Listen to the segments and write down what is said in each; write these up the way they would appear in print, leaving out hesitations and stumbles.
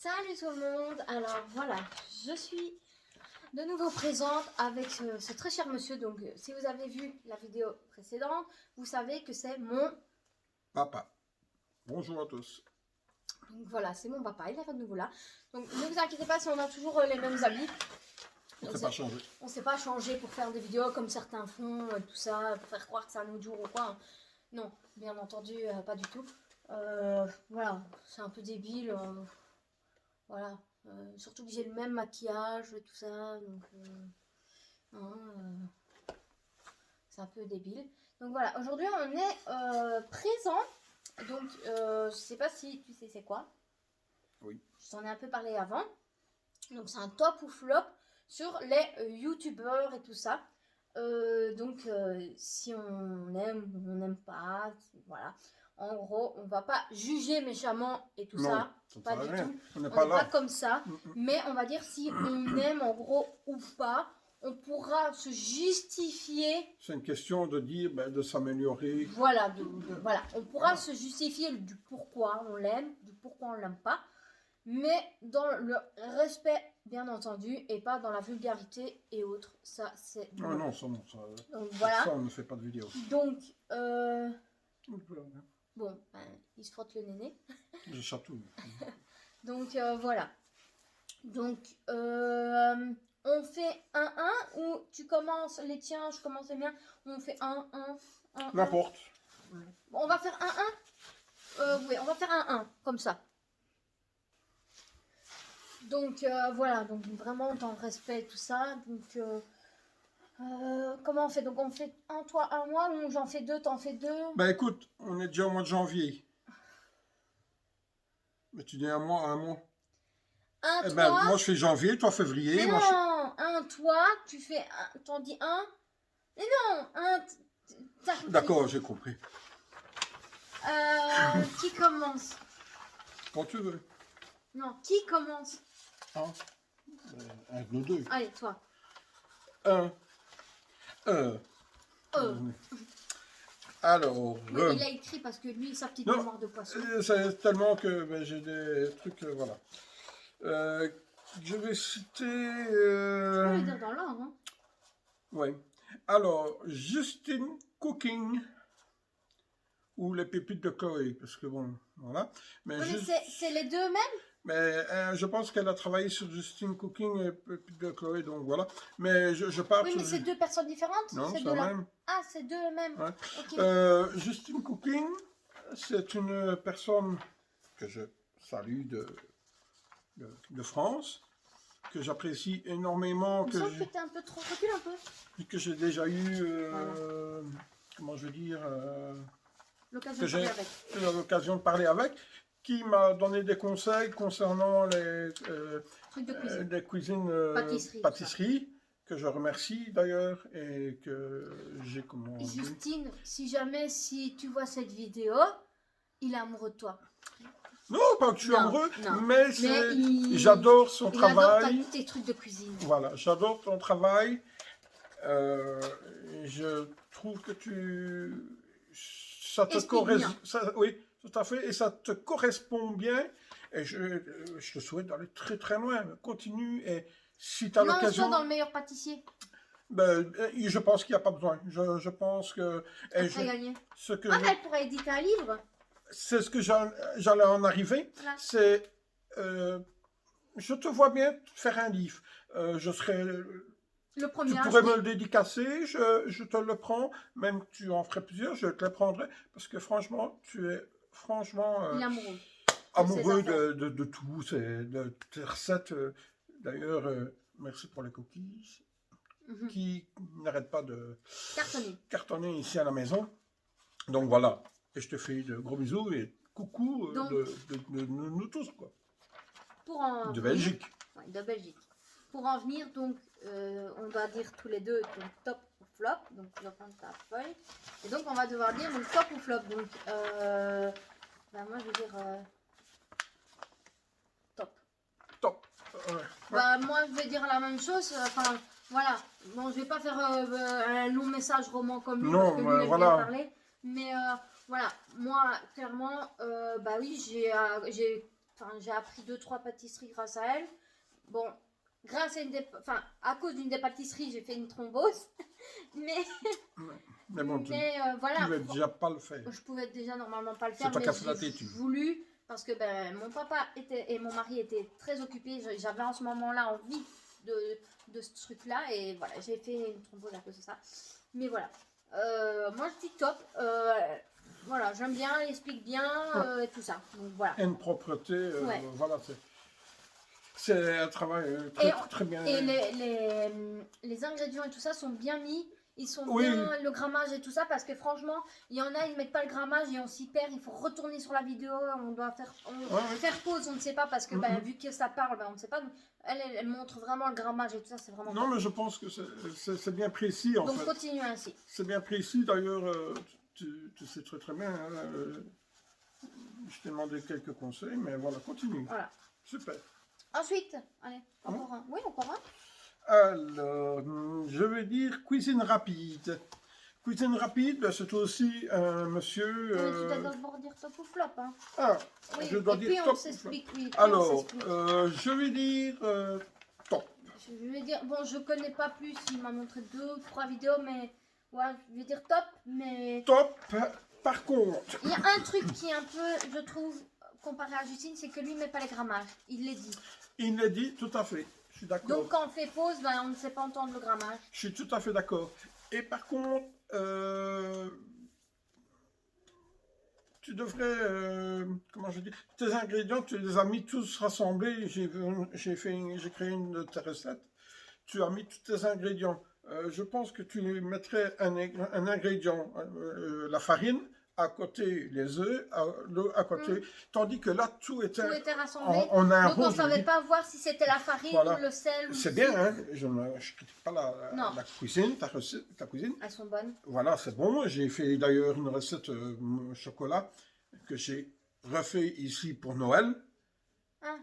Salut tout le monde, alors voilà, je suis de nouveau présente avec ce très cher monsieur. Donc si vous avez vu la vidéo précédente, vous savez que c'est mon papa. Bonjour à tous. Donc voilà, c'est mon papa, il est de nouveau là. Donc ne vous inquiétez pas si on a toujours les mêmes habits. On ne s'est pas changé. On ne s'est pas changé pour faire des vidéos comme certains font, tout ça, pour faire croire que c'est un autre jour ou quoi. Non, bien entendu, pas du tout. Voilà, c'est un peu débile. Voilà, surtout que j'ai le même maquillage et tout ça, donc c'est un peu débile. Donc voilà, aujourd'hui on est présent. Donc je sais pas si tu sais c'est quoi. Oui. Je t'en ai un peu parlé avant. Donc c'est un top ou flop sur les youtubeurs et tout ça. Si on aime ou on n'aime pas, voilà. En gros, on va pas juger méchamment et tout ça. Pas du tout. On n'est pas comme ça. Mais on va dire si on aime en gros ou pas. On pourra se justifier. C'est une question de dire, de s'améliorer. Voilà, voilà. On pourra se justifier du pourquoi on l'aime, du pourquoi on l'aime pas. Mais dans le respect, bien entendu, et pas dans la vulgarité et autres. Ça, c'est... Ah non, ça, non. Donc, voilà. Ça, on ne fait pas de vidéo. Donc, bon, il se frotte le néné. Je chatouille. Donc, voilà. Donc, on fait 1-1 ou tu commences les tiens, je commence les miens. On fait 1-1. N'importe. On va faire 1-1. Oui, on va faire 1-1, comme ça. Donc voilà, donc vraiment dans le respect et tout ça. Donc comment on fait? Donc on fait un toi, un moi, ou j'en fais deux, t'en fais deux? Ben écoute, on est déjà au mois de janvier. Mais tu dis un mois, un mois. Un Eh toi. ben moi je fais janvier, toi février. Mais moi, non, un toi, tu fais un, t'en dis un. Mais non, un. D'accord, j'ai compris. Qui commence? Quand tu veux. Non, qui commence? Un de nous deux. Allez, toi. Alors, oui, il a écrit parce que lui, sa petite mémoire de poisson. C'est tellement que j'ai des trucs, voilà. Je vais citer... Tu peux le dire dans l'ordre, hein? Oui. Alors, Justin Cooking ou les pépites de Chloé, parce que bon, voilà. Mais c'est les deux mêmes? Mais je pense qu'elle a travaillé sur Justin Cooking et pépites de Chloé, donc voilà. Mais je parle... Oui, mais c'est deux personnes différentes? Non, c'est la même. Ah, c'est deux mêmes. Ouais. Okay. Justin Cooking, c'est une personne que je salue de France, que j'apprécie énormément. Il me semble que tu es un peu trop... Recule un peu. Que j'ai déjà eu, comment je veux dire, l'occasion de parler avec, qui m'a donné des conseils concernant les trucs de cuisine. des cuisines pâtisseries, que je remercie d'ailleurs et que j'ai commandé. Justine, si tu vois cette vidéo, il est amoureux de toi. Non, pas que je suis amoureux, non. mais j'adore son travail. J'adore tes trucs de cuisine. Voilà, j'adore ton travail. Je trouve que ça te correspond. Oui, tout à fait, et ça te correspond bien. Et je te souhaite d'aller très très loin. Continue, et si tu as l'occasion... Non, dans le meilleur pâtissier. Ben, je pense qu'il n'y a pas besoin. Je pense que... Elle pourrait éditer un livre. C'est ce que j'allais en arriver. Voilà. C'est... je te vois bien faire un livre. Je serais... Le premier. Tu pourrais me le dédicacer, je te le prends. Même que tu en ferais plusieurs, je te le prendrai. Parce que franchement, tu es franchement... il est amoureux. Amoureux de tout. De tes recettes. D'ailleurs, merci pour les cookies. Qui n'arrêtent pas de cartonner ici à la maison. Donc voilà. Et je te fais de gros bisous et coucou de nous tous, quoi. De Belgique. Ouais, de Belgique. Pour en venir, donc, on doit dire tous les deux donc, top ou flop. Donc, tu vas prendre ta feuille. Et donc, on va devoir dire donc, top ou flop. Donc, moi, je vais dire top. Top. Moi, je vais dire la même chose. Enfin, voilà. Bon, je vais pas faire un long message roman comme lui, parce que lui, il aime bien parler. Mais voilà, moi, clairement, oui, j'ai j'ai appris 2-3 pâtisseries grâce à elle. Bon, grâce à à cause d'une des pâtisseries, j'ai fait une thrombose. mais bon, voilà. Tu pouvais déjà pas le faire. Je pouvais déjà normalement pas le faire, mais j'ai voulu parce que mon papa et mon mari étaient très occupés. J'avais en ce moment-là envie de ce truc-là et voilà, j'ai fait une thrombose à cause de ça. Mais voilà, moi je dis top. Voilà, j'aime bien, il explique bien et tout ça. Donc voilà. Une propreté, voilà, c'est un travail très bien. Et les ingrédients et tout ça sont bien mis. Ils sont bien, le grammage et tout ça, parce que franchement, il y en a, ils ne mettent pas le grammage et on s'y perd. Il faut retourner sur la vidéo, on doit faire pause, on ne sait pas, parce que vu que ça parle, on ne sait pas. Elle montre vraiment le grammage et tout ça, c'est vraiment... Non, mais je pense que c'est bien précis, en fait. Donc, continue ainsi. C'est bien précis, d'ailleurs, tu sais très très bien. Hein, je t'ai demandé quelques conseils, mais voilà, continue. Voilà. Super. Ensuite, allez, encore un. Oui, encore un. Alors, je vais dire cuisine rapide. Cuisine rapide, c'est aussi un monsieur... Oui, tu dois d'abord dire top ou flop. Hein. Ah, oui, je dois et dire puis top on ou flop. s'explique. Oui, alors, je vais dire top. Je vais dire, bon, je connais pas plus, il m'a montré 2 ou 3 vidéos, mais ouais, je vais dire top, mais... Top, par contre... Il y a un truc qui est un peu, je trouve, comparé à Justine, c'est que lui, il met pas les grammages, il les dit. Il les dit, tout à fait, je suis d'accord. Donc quand on fait pause, on ne sait pas entendre le grammage. Je suis tout à fait d'accord. Et par contre, tu devrais, comment je dis, tes ingrédients, tu les as mis tous rassemblés. J'ai créé une de tes recettes. Tu as mis tous tes ingrédients. Je pense que tu mettrais un ingrédient, la farine, à côté les œufs, à côté, tandis que là tout était rassemblé. On a un donc on ne savait pas voir si c'était la farine ou le sel. C'est bien, hein, je ne critique pas la cuisine, ta cuisine. Elles sont bonnes. Voilà, c'est bon. J'ai fait d'ailleurs une recette chocolat que j'ai refait ici pour Noël. Ah,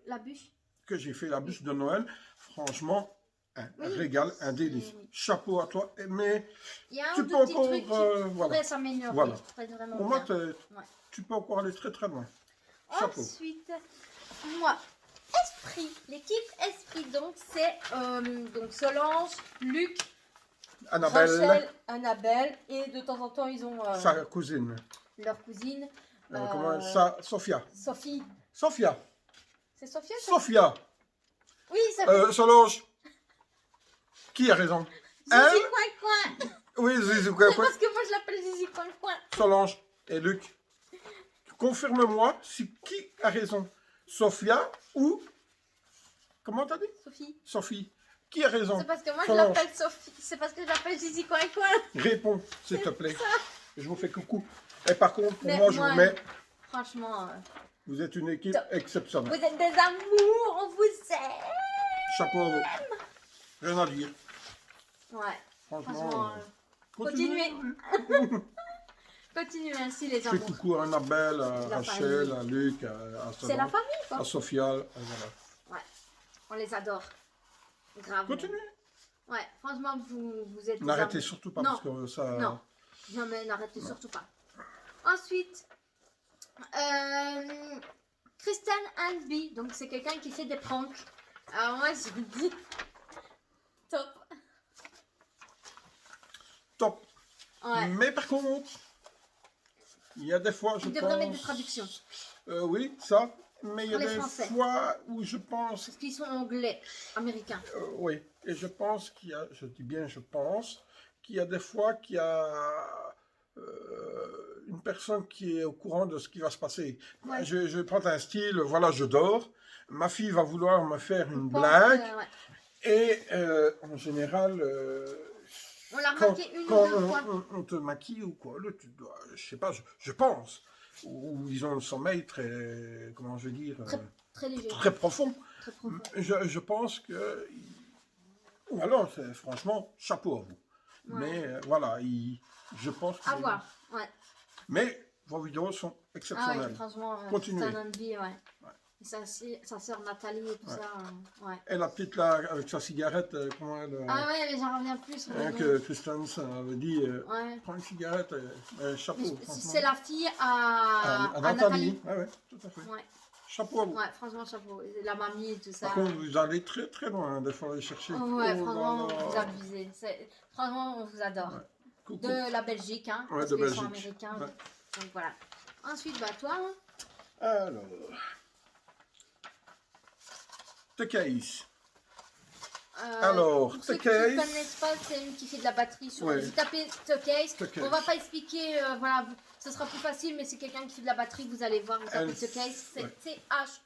la bûche. Que j'ai fait la bûche de Noël. Franchement, un régal, un délice. Chapeau à toi. Mais il y a un petit truc qui pourrait s'améliorer. Voilà. Pour moi, tu peux encore aller très très loin. Chapeau. Ensuite, moi, Esprit, l'équipe Esprit, donc c'est donc Solange, Luc, Rachel, Annabelle, et de temps en temps ils ont sa cousine. Leur cousine. Comment ça, Sophia. Sophie. Sophia. C'est Sophia. Sophia. Oui, Sophie. Solange. Qui a raison? Zizi Coin. Oui, Zizi Coin. Parce que moi je l'appelle Zizi Coin. Solange et Luc. Confirme-moi qui a raison. Sophia ou... Comment t'as dit? Sophie. Sophie. Qui a raison? C'est parce que moi je l'appelle Sophie. C'est parce que je l'appelle Zizi Coin. Réponds, s'il te plaît. Je vous fais coucou. Et par contre, pour moi, je vous mets... Franchement... Vous êtes une équipe exceptionnelle. Vous êtes des amours, on vous aime. Chapeau à vous. Rien à dire. Ouais. Franchement, continuez. Continuez ainsi, les amours. amours. Je fais coucou à Annabelle, à Rachel, à Luc, à c'est la famille, quoi. À Sophia, voilà. Ouais. On les adore. Grave. Continuez. Ouais, franchement, vous êtes... N'arrêtez surtout pas, parce que ça... Non, jamais, n'arrêtez surtout pas. Ensuite... Kristen Hanby, donc c'est quelqu'un qui fait des pranks. Alors moi je vous dis top. Top. Ouais. Mais par contre, il y a des fois, je pense... Il devrait mettre des traductions. Oui, ça. Mais il y a des Français. fois où je pense... Parce qu'ils sont anglais, américains. Oui, et je pense qu'il y a, je dis bien je pense, qu'il y a des fois qu'il y a... une personne qui est au courant de ce qui va se passer. Ouais. Je vais prendre un style, voilà, je dors, ma fille va vouloir me faire une blague, et en général, on l'a remarqué une ou deux fois. On te maquille ou quoi, là, tu dois, je sais pas, je pense, ou ils ont un sommeil très, comment je vais dire, très léger, très profond. Très profond. Je pense que, alors, franchement, chapeau à vous. Ouais. Mais voilà, je pense que... À voir, ouais. Mais vos vidéos sont exceptionnelles. Ah oui, franchement, continuez. Hanby, ouais. sa sœur Nathalie et tout ça. Ouais. Et la petite là, avec sa cigarette, comment elle... Ah ouais, mais j'en reviens plus. que Christensen avait dit, prends une cigarette, chapeau. C'est la fille à Nathalie. Ah ouais, tout à fait. Ouais. Chapeau à vous. Ouais, franchement, chapeau. La mamie et tout ça. Par contre, vous allez très très loin, des fois, aller chercher. Ouais, franchement, vous abusez. Franchement, on vous adore. Ouais. Coucou. De la Belgique, hein. Ouais, parce de qu'ils Belgique. sont américains. Ouais. Donc voilà. Ensuite, bah toi. Hein. Alors. The Case. Alors, pour ceux The qui ne Case. connaissent pas, c'est une qui fait de la batterie sur Ouais. Vous tapez The Case. The Case. On va pas expliquer, voilà, ce sera plus facile, mais c'est quelqu'un qui fait de la batterie, vous allez voir, vous tapez The Case, c'est ouais. T-H-E-K-H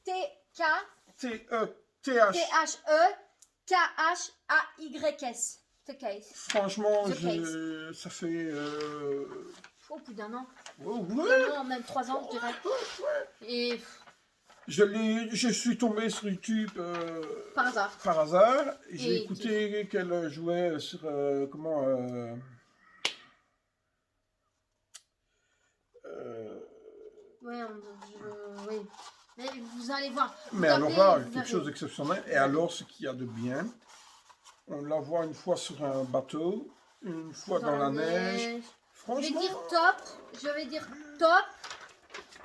T-H-E-K-H-A-Y-S. The Case. Franchement, The Case. ça fait... Oh, plus d'un an. ouais. Non, même 3 ans, je dirais. Et Je suis tombé sur YouTube par hasard. Par hasard. J'ai Et écouté qu'elle jouait sur comment Ouais, oui. Mais vous allez voir. mais elle aura quelque chose d'exceptionnel. Et alors, ce qu'il y a de bien, on la voit une fois sur un bateau, une fois dans la neige. Franchement. Je vais dire top.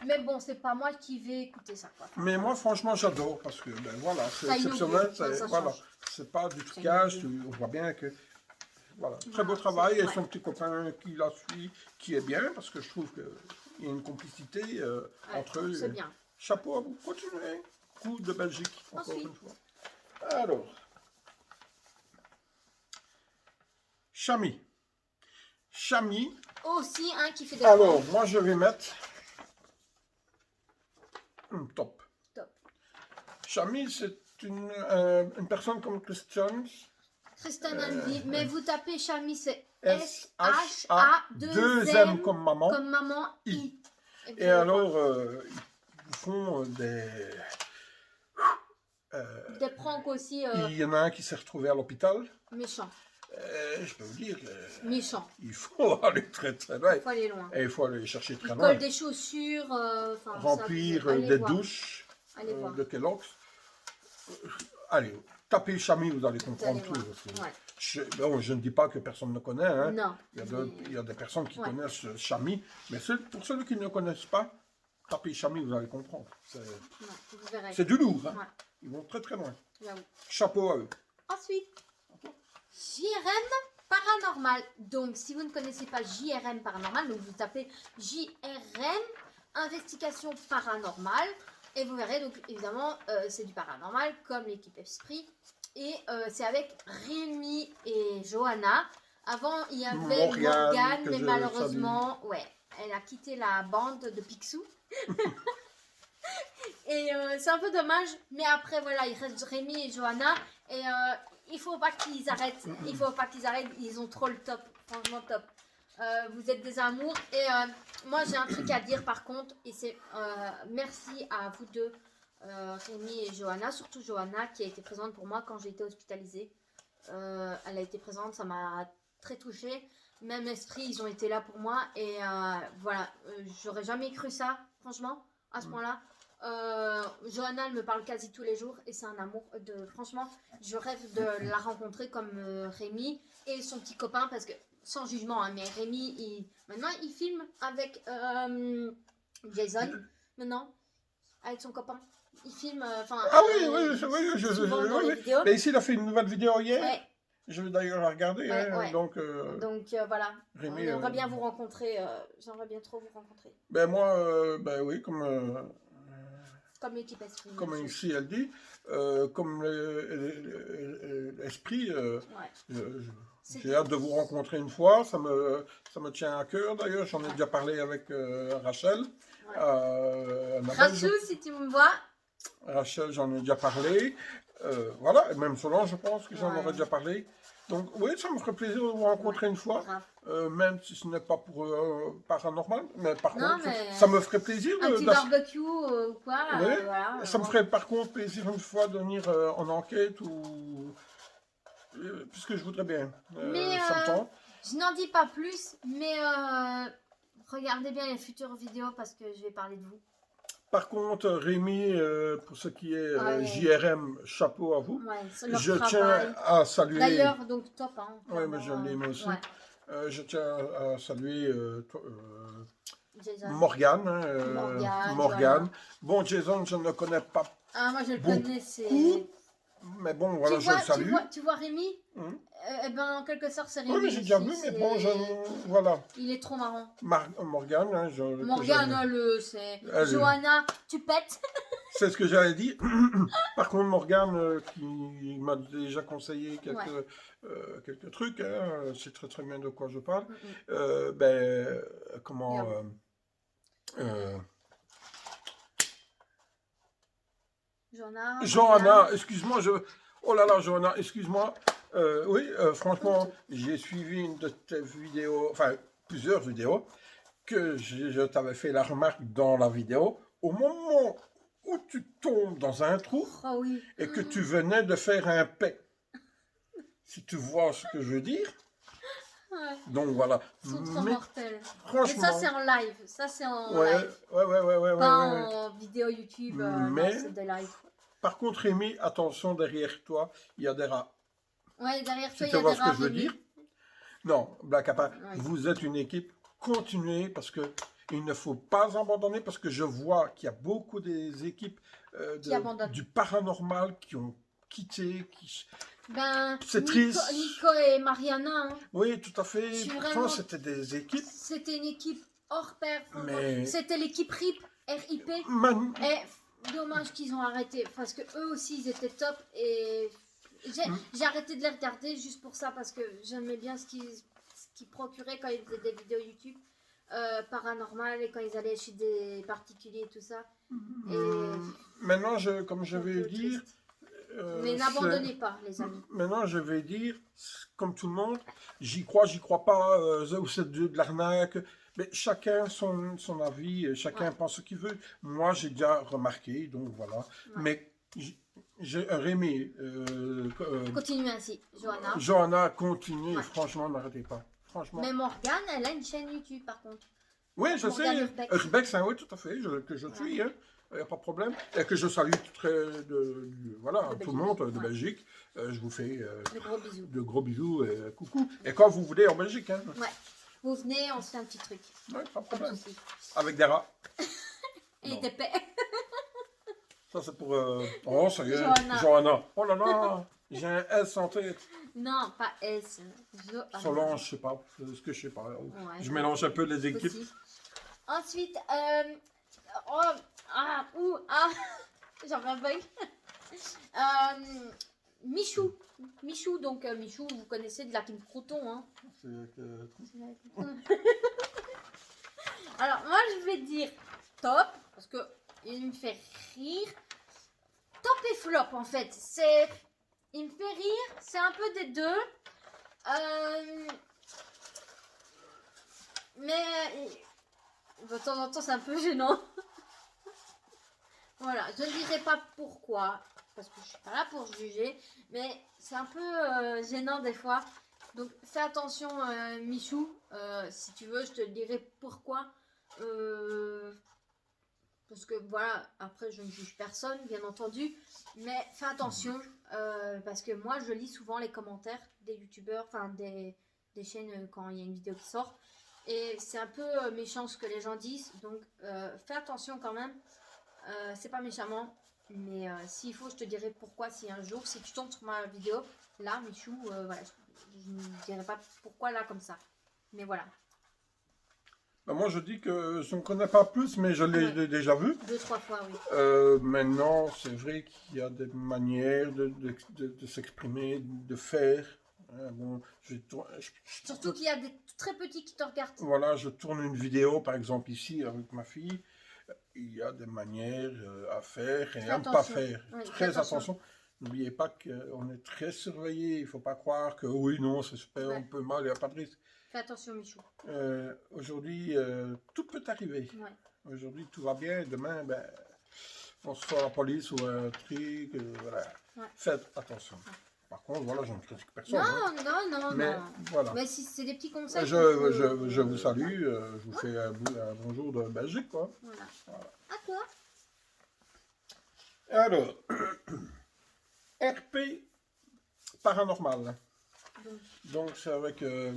Mais bon, c'est pas moi qui vais écouter ça, quoi. Mais moi, franchement, j'adore parce que, ben voilà, c'est Ça exceptionnel. inaugure, ça Voilà, change. c'est pas du trucage. On voit bien que, voilà, très beau travail. Et ouais. son petit copain qui la suit, qui est bien, parce que je trouve qu'il y a une complicité entre eux. C'est bien. Chapeau à vous, continuez. Coup de Belgique, encore Ensuite. une fois. Alors, Chami. Chami. Aussi un qui fait des Alors, moi, je vais mettre top. Top. Chami, c'est une personne comme Christian. Kristen Andy, mais vous tapez Chami, c'est S-H-A-2-M comme maman. Comme maman I. Et alors, ils font des pranks aussi il y en a un qui s'est retrouvé à l'hôpital. méchants. Je peux vous dire, Méchants. il faut aller très très loin. Il faut aller loin. Et il faut aller chercher très Ils loin. collent des chaussures. Remplir ça, allez des voir. douches Allez voir. de Kellogg's. Allez, tapez Chami, vous allez comprendre allez tout. voir. Ouais. Je ne dis pas que personne ne connaît. Hein. Non. Il y a des personnes qui connaissent Chami. Mais pour ceux qui ne connaissent pas, tapez Chami, vous allez comprendre. C'est du lourd. Hein. Ouais. Ils vont très très loin. J'avoue. Chapeau à eux. Ensuite, JRM Paranormal. Donc, si vous ne connaissez pas JRM Paranormal, donc vous tapez JRM Investigation Paranormale. Et vous verrez, donc évidemment, c'est du paranormal, comme l'équipe Esprit. Et c'est avec Rémi et Johanna. Avant, il y avait Morgane, mais malheureusement, ouais, elle a quitté la bande de Picsou. Et c'est un peu dommage, mais après, voilà, il reste Rémi et Johanna. Et il faut pas qu'ils arrêtent. Il faut pas qu'ils arrêtent. Ils ont trop le top. Franchement, top. Vous êtes des amours. Et moi, j'ai un truc à dire par contre. Et c'est merci à vous deux, Rémi et Johanna. Surtout Johanna qui a été présente pour moi quand j'ai été hospitalisée. Elle a été présente. Ça m'a très touchée. Même Esprit, ils ont été là pour moi. Et voilà, j'aurais jamais cru ça, franchement, à ce point-là. Johanna, elle me parle quasi tous les jours et c'est un amour franchement, je rêve de la rencontrer comme Rémi et son petit copain parce que, sans jugement, hein, mais Rémi, maintenant, il filme avec Jason, maintenant, avec son copain. Il filme, ah oui, dans les vidéos. Mais ici, il a fait une nouvelle vidéo hier. Ouais. Je vais d'ailleurs la regarder. Ouais, hein, ouais. Donc voilà, Rémi, on aimerait bien vous rencontrer, j'aimerais bien trop vous rencontrer. Ben moi, ben oui, comme l'équipe Esprit. Comme ici elle dit, comme l'esprit, j'ai hâte de vous rencontrer une fois, ça me tient à cœur d'ailleurs, j'en ai déjà parlé avec Rachel. Rachel, si tu me vois. Rachel, j'en ai déjà parlé, voilà, et même Solange, je pense que j'en aurais déjà parlé. Donc oui, ça me ferait plaisir de vous rencontrer une fois, même si ce n'est pas pour paranormal, mais par contre, ça me ferait plaisir. Un petit barbecue ou quoi, voilà. Ça me ferait par contre plaisir une fois de venir en enquête ou... puisque je voudrais bien, mais ça me tente. je n'en dis pas plus, mais regardez bien les futures vidéos parce que je vais parler de vous. Par contre, Rémi, pour ce qui est JRM, chapeau à vous. Ouais, je tiens à saluer... D'ailleurs, donc top. Hein, oui, mais je l'aime aussi. Ouais. Je tiens à saluer Morgane. Morgane. Bon, Jason, je ne le connais pas. Ah, moi je le connais, c'est... Mais bon, voilà, je le salue. Tu vois Rémi eh ben, en quelque sorte, c'est Rémi. Oui, mais j'ai déjà vu, mais bon, voilà. Il est trop marrant. Morgane, hein, Morgane, c'est... Johanna, tu pètes. C'est ce que j'avais dit. Par contre, Morgane, qui m'a déjà conseillé quelques trucs, hein, c'est très très bien de quoi je parle. Comment... Johanna, excuse-moi, oh là là, Johanna, excuse-moi. Oui, franchement, j'ai suivi une de tes vidéos, enfin, plusieurs vidéos, que je t'avais fait la remarque dans la vidéo. Au moment où tu tombes dans un trou et que tu venais de faire un paix. Si tu vois ce que je veux dire. Ouais. Donc voilà. Ils sont trop mortels. Franchement. Mais ça c'est en live. Ça c'est en live. Ouais. Pas en vidéo YouTube. Mais c'est des live. Par contre, Rémi, attention, derrière toi, il y a des rats. Ouais, derrière toi, il y a des rats. Tu vois ce que je veux dire? Non, blague à part. Ouais. Vous êtes une équipe. Continuez parce que il ne faut pas abandonner parce que je vois qu'il y a beaucoup des équipes du paranormal qui ont quitté. C'est triste. Nico et Mariana. Hein. Oui, tout à fait. Pourtant, c'était des équipes. C'était une équipe hors pair. Mais... C'était l'équipe RIP. Et dommage qu'ils ont arrêté parce que eux aussi ils étaient top et j'ai arrêté de les regarder juste pour ça parce que j'aimais bien ce qu'ils procuraient quand ils faisaient des vidéos YouTube. Paranormal et quand ils allaient chez des particuliers et tout ça. Maintenant, comme je vais dire... mais n'abandonnez pas, les amis. Maintenant, je vais dire, comme tout le monde, j'y crois pas, ou c'est de l'arnaque. Mais chacun son avis, chacun pense ce qu'il veut. Moi, j'ai déjà remarqué, donc voilà. Mais Rémi... continuez ainsi, Johanna. Johanna, continuez, franchement, n'arrêtez pas. Franchement. Mais Morgane, elle a une chaîne YouTube par contre. Oui, je sais. Urbex, oui, tout à fait, que je suis, hein. Il n'y a pas de problème. Et que je salue tout le monde de Belgique. Je vous fais de gros bisous et coucou. Et quand vous voulez en Belgique. Hein. Ouais. Vous venez, on se fait un petit truc. Ouais, pas de problème. Avec des rats. Et des paix. Ça, c'est pour... Oh, ça y est, Johanna. Oh là là, j'ai un S en tête. Non, pas S. Solange, je sais pas. Ce que je sais pas. Ouais, je mélange un peu les équipes. Aussi. Ensuite, j'en bug. Michou. Michou, donc Michou, vous connaissez de la Kim Croton, hein. Alors, moi, je vais dire top, parce que il me fait rire. Top et flop, en fait. Il me fait rire, c'est un peu des deux. Mais de temps en temps, c'est un peu gênant. Voilà, je ne dirai pas pourquoi, parce que je suis pas là pour juger, mais c'est un peu gênant des fois. Donc fais attention, Michou, si tu veux, je te dirai pourquoi. Parce que voilà, après je ne juge personne, bien entendu, mais fais attention, parce que moi je lis souvent les commentaires des youtubeurs, enfin des chaînes quand il y a une vidéo qui sort, et c'est un peu méchant ce que les gens disent, donc fais attention quand même. C'est pas méchamment, mais s'il faut, je te dirai pourquoi. Si un jour, si tu tombes sur ma vidéo, là, Michou, voilà, je ne dirai pas pourquoi là comme ça. Mais voilà. Bah moi, je dis que je ne connais pas plus, mais je l'ai déjà vu. 2-3 fois, oui. Maintenant, c'est vrai qu'il y a des manières de s'exprimer, de faire. Bon, surtout qu'il y a des très petits qui te regardent. Voilà, je tourne une vidéo, par exemple ici, avec ma fille. Il y a des manières à faire et à ne pas faire. Oui, très attention. N'oubliez pas qu'on est très surveillé. Il ne faut pas croire que oui, non, ça se fait un peu mal, il n'y a pas de risque. Fais attention, Michou. Aujourd'hui, tout peut arriver. Ouais. Aujourd'hui, tout va bien. Demain, on se fait la police ou un truc. Voilà. Ouais. Faites attention. Par contre, voilà, je ne critique personne. Non. Mais voilà. Mais si c'est des petits conseils. Je vous salue, je vous fais un bonjour de Belgique, quoi. Voilà. À toi. Alors, RP paranormal. Donc c'est avec les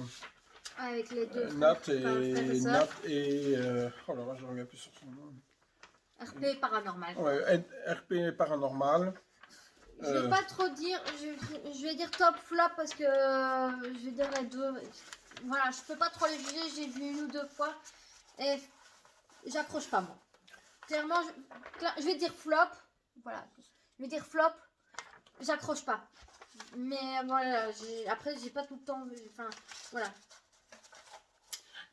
deux Nat frères et oh là là, je ne reviens plus sur son nom. RP paranormal. Ouais, RP paranormal. Je vais pas trop dire, je vais dire top flop parce que je vais dire les deux. Voilà, je peux pas trop les juger, j'ai vu une ou deux fois et j'accroche pas moi. Clairement, je vais dire flop. Voilà, je vais dire flop, j'accroche pas. Mais voilà, après j'ai pas tout le temps. Enfin, voilà.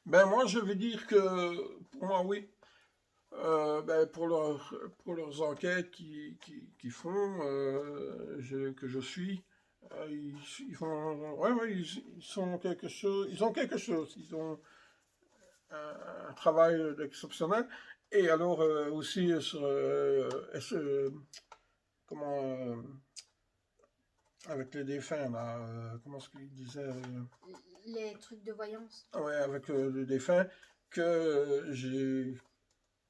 Ben moi je vais dire que pour moi oui. Pour leurs enquêtes qu'ils font, que je suis, ils font, ouais, ils sont quelque chose, ils ont quelque chose, ils ont un travail exceptionnel. Et alors aussi comment avec les défunts là, comment est-ce qu'ils disaient les trucs de voyance. Ouais, avec les défunts que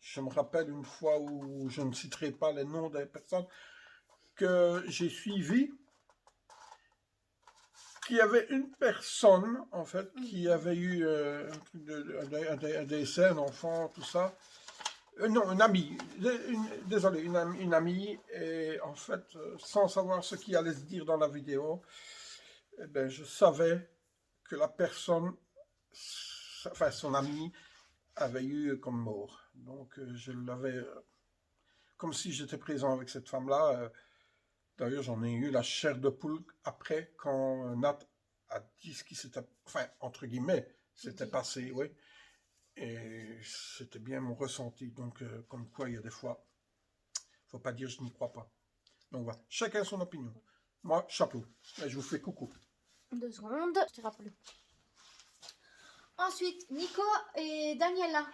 je me rappelle une fois où je ne citerai pas les noms des personnes que j'ai suivies, qu'il y avait une personne, en fait, qui avait eu un décès, un enfant, tout ça. Non, une amie, désolé, une amie, et en fait, sans savoir ce qui allait se dire dans la vidéo, eh ben, je savais que la personne, enfin son amie, avait eu comme mort. Donc je l'avais, comme si j'étais présent avec cette femme-là. D'ailleurs, j'en ai eu la chair de poule après quand Nat a dit ce qui s'était, enfin, entre guillemets, s'était passé, oui. Et c'était bien mon ressenti. Donc, comme quoi, il y a des fois, il ne faut pas dire je n'y crois pas. Donc voilà, chacun son opinion. Moi, chapeau. Et je vous fais coucou. 2 secondes, je te rappelle. Ensuite, Nico et Daniela.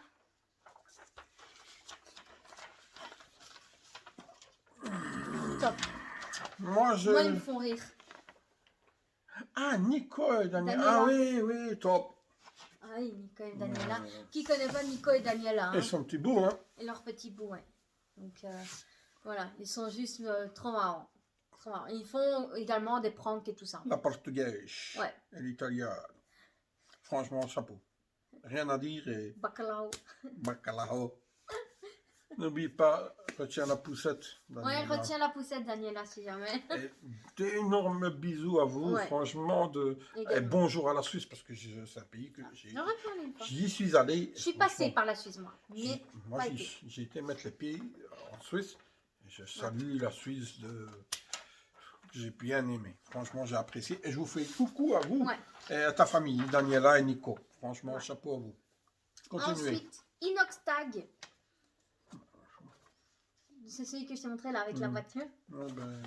Top. Moi, ils me font rire. Ah, Nico et Daniela. Ah oui, top. Ah oui, Nico et Daniela. Qui connaît pas Nico et Daniela, hein? Et son petit bout, hein. Et leur petit bout, ouais. Donc, voilà, ils sont juste trop marrants. Ils font également des pranks et tout ça. La portugaise. Ouais. Et l'italien. Franchement, chapeau. Rien à dire. Et... Bacalao. Bacalao. N'oublie pas, retiens la poussette. Daniela. Ouais, retiens la poussette, Daniela, si jamais. D'énormes bisous à vous, franchement. Et bonjour à la Suisse, parce que c'est un pays que j'y suis allé. Je suis passée par la Suisse, moi. Mais moi, j'ai été mettre les pieds en Suisse. Et je salue la Suisse que j'ai bien aimé. Franchement, j'ai apprécié. Et je vous fais coucou à vous et à ta famille, Daniela et Nico. Franchement, chapeau à vous. Continuez. Ensuite, Inoxtag. C'est celui que je t'ai montré là avec la voiture. Ouais, ben...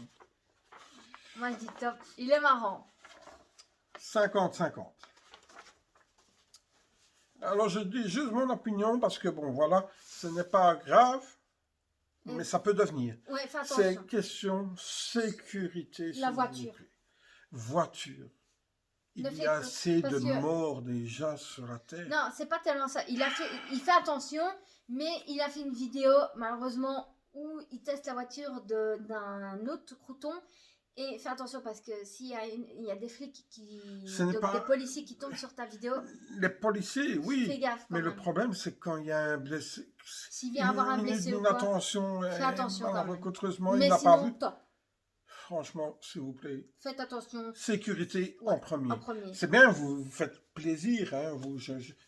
Moi, je dis top. Il est marrant. 50-50. Alors, je dis juste mon opinion parce que, bon, voilà, ce n'est pas grave. Mais ça peut devenir. Ouais, fais attention. C'est question sécurité. La voiture. Voiture. Il y a assez de morts déjà sur la terre. Non, c'est pas tellement ça. Il fait attention, mais il a fait une vidéo, malheureusement, où il teste la voiture d'un autre crouton. Et fais attention parce que s'il y a des flics des policiers qui tombent sur ta vidéo. Les policiers, oui. Fais gaffe. Mais le problème, c'est quand il y a un blessé. S'il vient avoir un blessé ou quoi. Fais attention quand même. Mais il n'a pas vu. Top. Franchement, s'il vous plaît. Faites attention. Sécurité en premier. C'est bien, vous faites plaisir. Hein,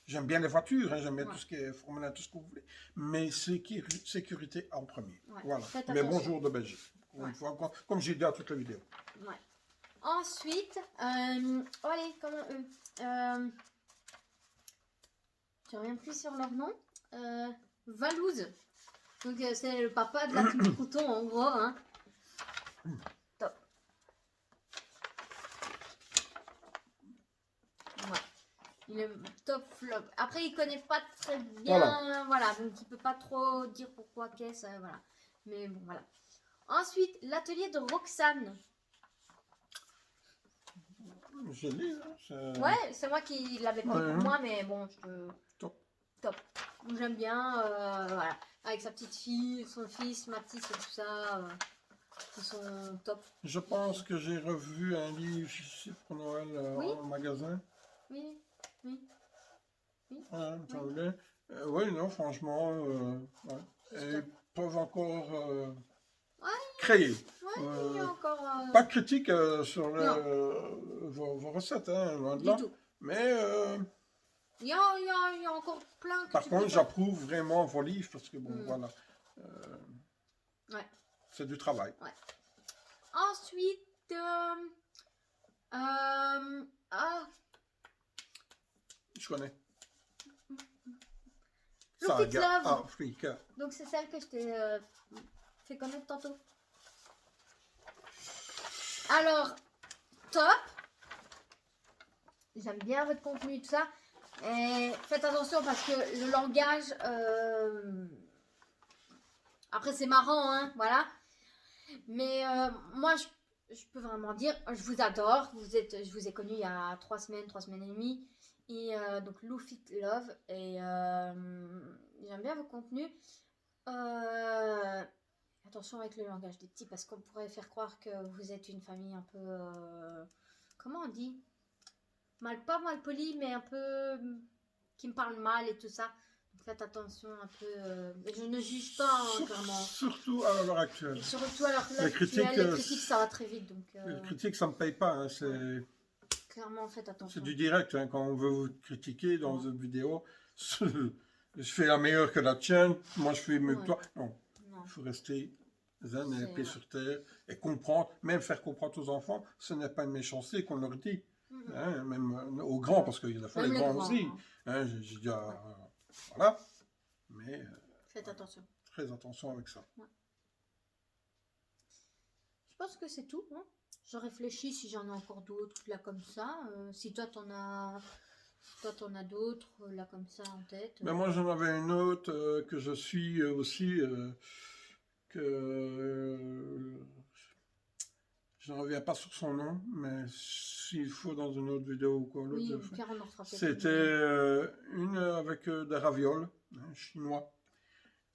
j'aime bien les voitures. Hein, j'aime bien tout ce qui est Formule 1, tout ce que vous voulez. Mais sécurité en premier. Voilà. Mais bonjour de Belgique. Comme j'ai dit à toutes les vidéos. Ouais. Ensuite, allez, comment je reviens plus sur leur nom. Valouz. Donc c'est le papa de la petite crouton en gros. Hein. Top. Ouais. Il est top flop. Après il connaît pas très bien. Voilà. Donc il peut pas trop dire pourquoi qu'est-ce. Voilà. Mais bon voilà. Ensuite, l'atelier de Roxane. J'ai lu. Ouais, c'est moi qui l'avais pris pour moi, mais bon, Top. Top. J'aime bien, voilà. Avec sa petite fille, son fils, Mathis et tout ça. Ils sont top. Je pense que j'ai revu un livre ici pour Noël en magasin. Oui, oui. Oui. Oui, non, franchement, ouais. Ils peuvent encore créer. Ouais, il y a encore. Pas de critique sur vos recettes, hein, loin de là. Du tout. Mais. Il y a encore plein que Par contre, j'approuve vraiment vos livres parce que, bon, voilà. Ouais. C'est du travail. Ouais. Ensuite, je connais. Saga Africa. Donc c'est celle que je t'ai fait connaître tantôt. Alors, top. J'aime bien votre contenu et tout ça. Et faites attention parce que le langage... Après c'est marrant, hein, voilà. Mais moi, je peux vraiment dire, je vous adore. Je vous ai connu il y a 3 semaines et demie. Et donc Lou Fit Love. Et j'aime bien vos contenus. Attention avec le langage des petits parce qu'on pourrait faire croire que vous êtes une famille un peu... comment on dit? Pas mal poli, mais un peu... qui me parle mal et tout ça. Donc faites attention un peu. Je ne juge pas, hein, clairement. Surtout à l'heure actuelle. Et surtout à l'heure actuelle, les critiques, ça va très vite. Donc, les critiques, ça ne me paye pas. Hein, c'est... Clairement, faites attention. C'est du direct. Hein, quand on veut vous critiquer dans une vidéo, je fais la meilleure que la tienne, moi je fais mieux que toi. Non. Il faut rester zen et pied sur terre et comprendre, même faire comprendre aux enfants, ce n'est pas une méchanceté qu'on leur dit. Hein, même aux grands, parce qu'il y a des fois les grands aussi. Hein, j'ai dit, voilà. Mais faites attention. Très attention avec ça. Ouais. Je pense que c'est tout. Hein. Je réfléchis si j'en ai encore d'autres là comme ça. Si toi t'en as d'autres là comme ça en tête. Mais moi j'en avais une autre que je suis aussi je ne reviens pas sur son nom, mais s'il faut dans une autre vidéo ou quoi. Oui, c'était une avec des ravioles chinois.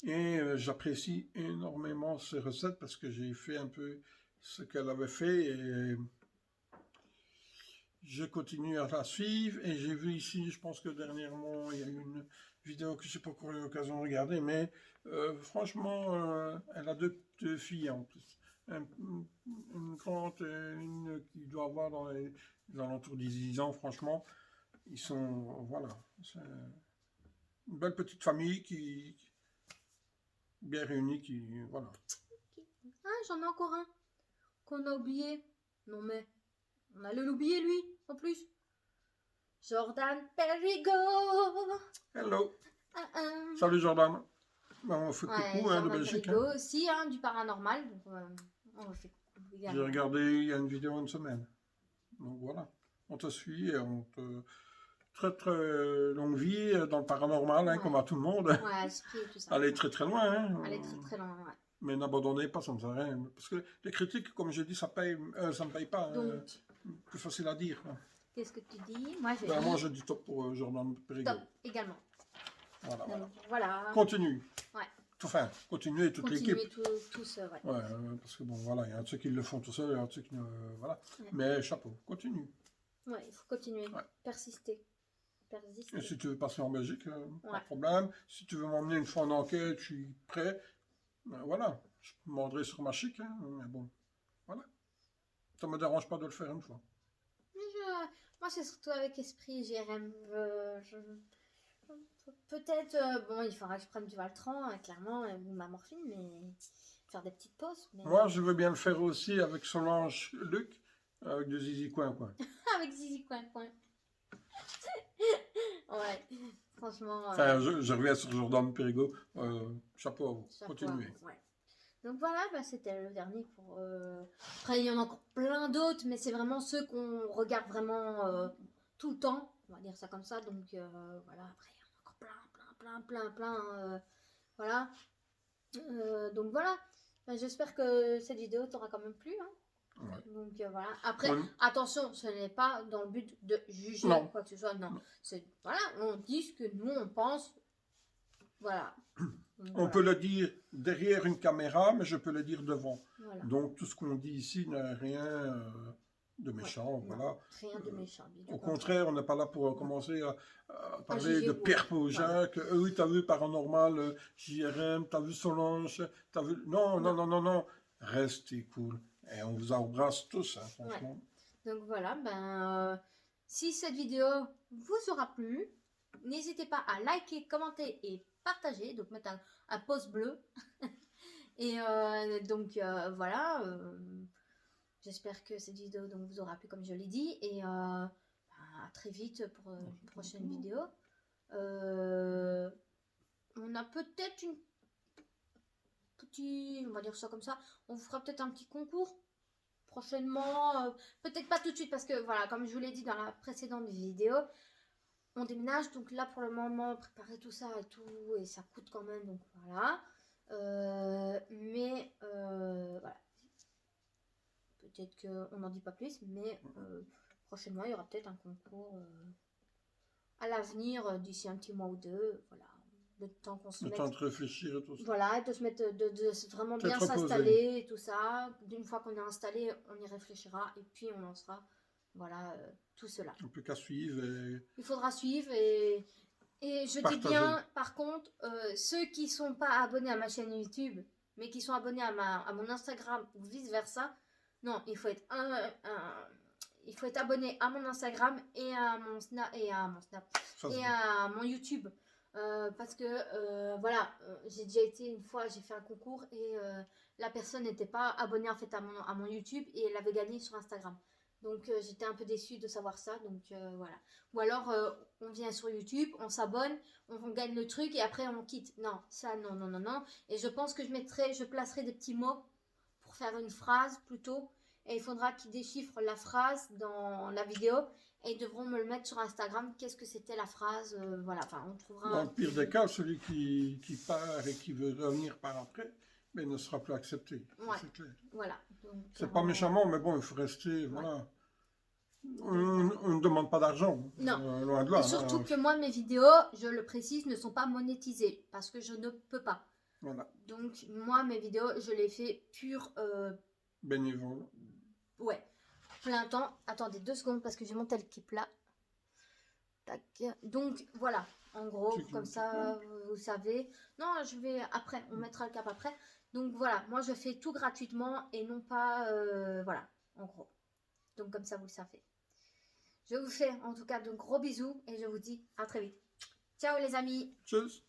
Et j'apprécie énormément ces recettes parce que j'ai fait un peu ce qu'elle avait fait et je continue à la suivre. Et j'ai vu ici, je pense que dernièrement, il y a eu une vidéo que je n'ai pas encore eu l'occasion de regarder, mais franchement, elle a deux filles en plus. Une grande et une qui doit avoir dans les alentours des 10 ans, franchement. Ils sont, voilà, c'est une belle petite famille qui bien réunie, qui, voilà. Ah, j'en ai encore un qu'on a oublié. Non mais, on allait l'oublier lui, en plus. Jordan Perigo. Hello. Salut Jordan. Ben, on fait coucou de Belgique. Perigo aussi, hein, du paranormal. Donc, on fait coucou également. J'ai regardé il y a une vidéo une semaine. Donc voilà, on te suit et on te... Très longue vie dans le paranormal, hein, comme à tout le monde. Ouais, esprit et tout ça. Aller très très loin. Hein. Aller très loin, ouais. Mais n'abandonnez pas, ça ne sert à rien. Parce que les critiques, comme je dis, ça me paye pas. Donc, plus facile à dire. Qu'est-ce que tu dis? Moi, je dis top pour Jordan Perigo. Top, également. Voilà. Continue. Ouais. Enfin, continuez toute l'équipe. Continuez tous, ouais. Ouais, parce que bon, voilà, il y a ceux qui le font tout seuls, il y a ceux qui ne... Voilà. Ouais. Mais chapeau, continue. Ouais, il faut continuer. Ouais. Persister. Et si tu veux passer en Belgique, pas de problème. Si tu veux m'emmener une fois en enquête, je suis prêt. Voilà, je demanderai sur ma chic, hein, mais bon, voilà. Ça me dérange pas de le faire une fois. Moi, c'est surtout avec esprit GRM. Peut-être, bon, il faudra que je prenne du Valtran, clairement, ou ma morphine, mais faire des petites pauses. Mais... Moi, je veux bien le faire aussi avec Solange Luc, avec du Zizi Coin Coin. Avec Zizi Coin Coin. Ouais, franchement... Enfin, je reviens sur Jordan Perigo. Chapeau à vous. Continuez. Ouais. Donc voilà, c'était le dernier pour... Après, il y en a encore plein d'autres, mais c'est vraiment ceux qu'on regarde vraiment tout le temps. On va dire ça comme ça. Donc voilà, après, il y en a encore plein. Voilà. Donc voilà. J'espère que cette vidéo t'aura quand même plu. Hein. Ouais. Donc voilà. Après, attention, ce n'est pas dans le but de juger quoi que ce soit. Non. C'est voilà, on dit ce que nous on pense. Voilà. Donc, on peut le dire derrière une caméra, mais je peux le dire devant. Voilà. Donc tout ce qu'on dit ici n'a rien de méchant. Voilà. Rien de méchant. Au contraire, on n'est pas là pour commencer à parler de Pierre Paujin, que oui, t'as vu Paranormal, JRM, t'as vu Solange, t'as vu... Non, non, non, non, non. Restez cool. Et on vous embrasse tous, hein, franchement. Donc voilà, si cette vidéo vous aura plu, n'hésitez pas à liker, commenter et partager. Donc mettre un pouce bleu. Et donc voilà, j'espère que cette vidéo donc, vous aura plu comme je l'ai dit. Et à très vite pour une prochaine vidéo. On a peut-être une petite, on va dire ça comme ça, on vous fera peut-être un petit concours prochainement, peut-être pas tout de suite parce que voilà, comme je vous l'ai dit dans la précédente vidéo, on déménage, donc là pour le moment préparer tout ça et tout, et ça coûte quand même, donc voilà. Mais voilà, peut-être qu'on n'en dit pas plus, mais prochainement il y aura peut-être un concours à l'avenir d'ici un petit mois ou deux, voilà. Le temps qu'on se mette... Le temps de réfléchir et tout ça. Voilà, de se mettre, de vraiment bien s'installer et tout ça. D'une fois qu'on est installé, on y réfléchira et puis on lancera, voilà, tout cela. On peut qu'à suivre. Il faudra suivre et je dis bien, par contre, ceux qui sont pas abonnés à ma chaîne YouTube, mais qui sont abonnés à mon Instagram ou vice versa, non, il faut être abonné à mon Instagram et à mon Snap et à mon YouTube. Parce que voilà, j'ai déjà été une fois, j'ai fait un concours et la personne n'était pas abonnée en fait à mon YouTube et elle avait gagné sur Instagram. Donc j'étais un peu déçue de savoir ça, donc voilà. Ou alors on vient sur YouTube, on s'abonne, on gagne le truc et après on quitte. Non, ça non, non, non, non. Et je pense que je placerai des petits mots pour faire une phrase plutôt. Et il faudra qu'ils déchiffrent la phrase dans la vidéo. Et ils devront me le mettre sur Instagram. Qu'est-ce que c'était la phrase, voilà, enfin, on trouvera... Dans le pire des cas, celui qui part et qui veut revenir par après, mais ne sera plus accepté. Ouais, c'est clair. Voilà. C'est pas méchamment, mais bon, il faut rester, voilà. On ne demande pas d'argent. Non. Loin de là. Et surtout que moi, mes vidéos, je le précise, ne sont pas monétisées. Parce que je ne peux pas. Voilà. Donc, moi, mes vidéos, je les fais pure... bénévole. Ouais. Plein temps. Attendez 2 secondes parce que j'ai mon tel clip là. Tac. Donc voilà, en gros, comme ça, vous savez. Non, je vais après, on mettra le cap après. Donc voilà, moi je fais tout gratuitement et non pas, voilà, en gros. Donc comme ça, vous le savez. Je vous fais en tout cas de gros bisous et je vous dis à très vite. Ciao les amis. Tchuss.